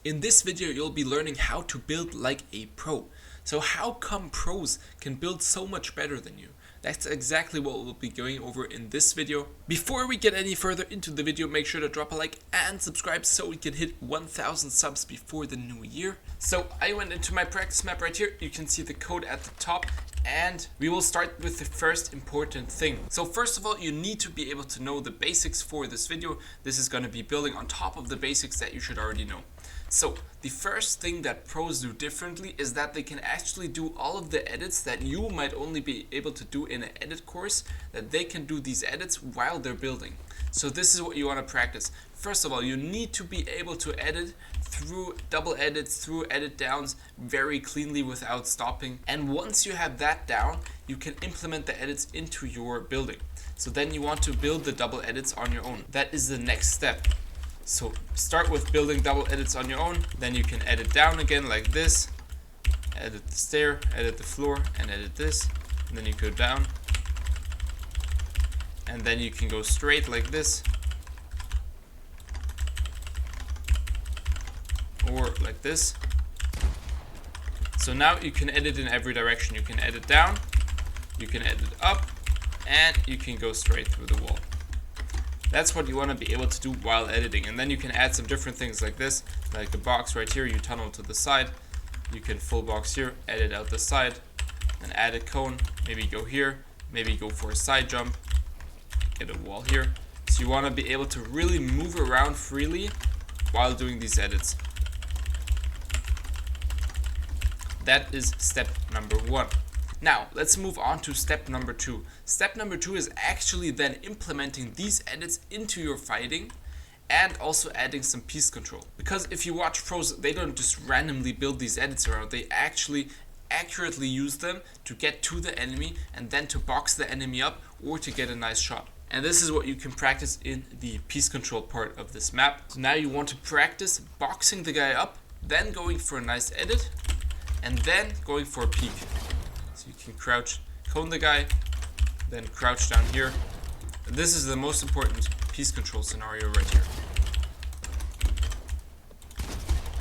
In this video you'll be learning how to build like a pro. So how come pros can build so much better than you? That's exactly what we'll be going over in this video. Before we get any further into the video, make sure to drop a like and subscribe so we can hit 1000 subs before the new year. So I went into my practice map right here. You can see the code at the top. And we will start with the first important thing. So first of all, you need to be able to know the basics for this video. This is going to be building on top of the basics that you should already know. So the first thing that pros do differently is that they can actually do all of the edits that you might only be able to do in an edit course, that they can do these edits while they're building. So this is what you want to practice. First of all, you need to be able to edit through double edits, through edit downs very cleanly without stopping. And once you have that down, you can implement the edits into your building. So then you want to build the double edits on your own. That is the next step. So start with building double edits on your own, then you can edit down again like this, edit the stair, edit the floor, and edit this, and then you go down, and then you can go straight like this, or like this. So now you can edit in every direction. You can edit down, you can edit up, and you can go straight through the wall. That's what you want to be able to do while editing. And then you can add some different things like this, like the box right here, you tunnel to the side. You can full box here, edit out the side, and add a cone, maybe go here, maybe go for a side jump, get a wall here. So you want to be able to really move around freely while doing these edits. That is step number one. Now, let's move on to step number two. Step number two is actually then implementing these edits into your fighting and also adding some piece control. Because if you watch pros, they don't just randomly build these edits around, they actually accurately use them to get to the enemy and then to box the enemy up or to get a nice shot. And this is what you can practice in the piece control part of this map. So now you want to practice boxing the guy up, then going for a nice edit, and then going for a peek. So you can crouch, cone the guy, then crouch down here. This is the most important piece control scenario right here.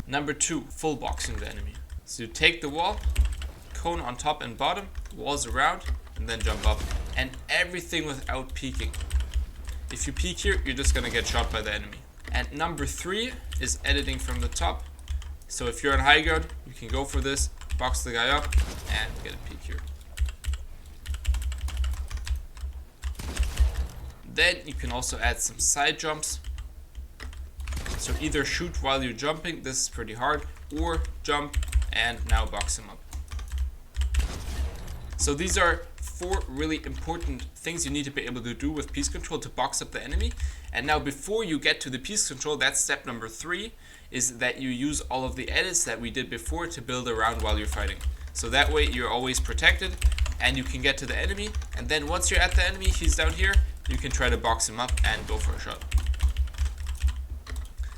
Number two, full boxing the enemy. So you take the wall, cone on top and bottom, walls around, and then jump up. And everything without peeking. If you peek here, you're just gonna get shot by the enemy. And number three is editing from the top. So if you're on high ground, you can go for this, box the guy up, and get a peek here. Then you can also add some side jumps. So either shoot while you're jumping, this is pretty hard, or jump and now box him up. So these are four really important things you need to be able to do with piece control to box up the enemy. And now before you get to the piece control, that's step number three, is that you use all of the edits that we did before to build around while you're fighting. So that way you're always protected and you can get to the enemy, and then once you're at the enemy, he's down here, you can try to box him up and go for a shot.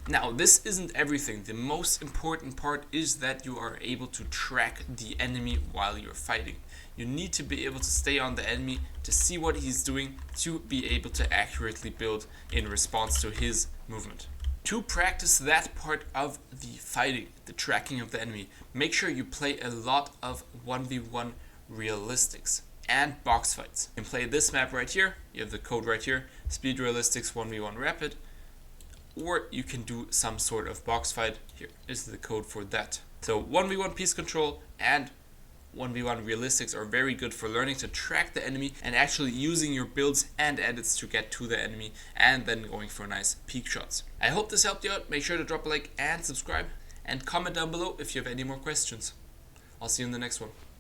Now, this isn't everything. The most important part is that you are able to track the enemy while you're fighting. You need to be able to stay on the enemy to see what he's doing, to be able to accurately build in response to his movement. To practice that part of the fighting, the tracking of the enemy, make sure you play a lot of 1v1 realistics and box fights. You can play this map right here, you have the code right here, speed realistics 1v1 rapid, or you can do some sort of box fight. Here is the code for that. So 1v1 piece control and 1v1 realistics are very good for learning to track the enemy and actually using your builds and edits to get to the enemy and then going for nice peek shots. I hope this helped you out. Make sure to drop a like and subscribe and comment down below if you have any more questions. I'll see you in the next one.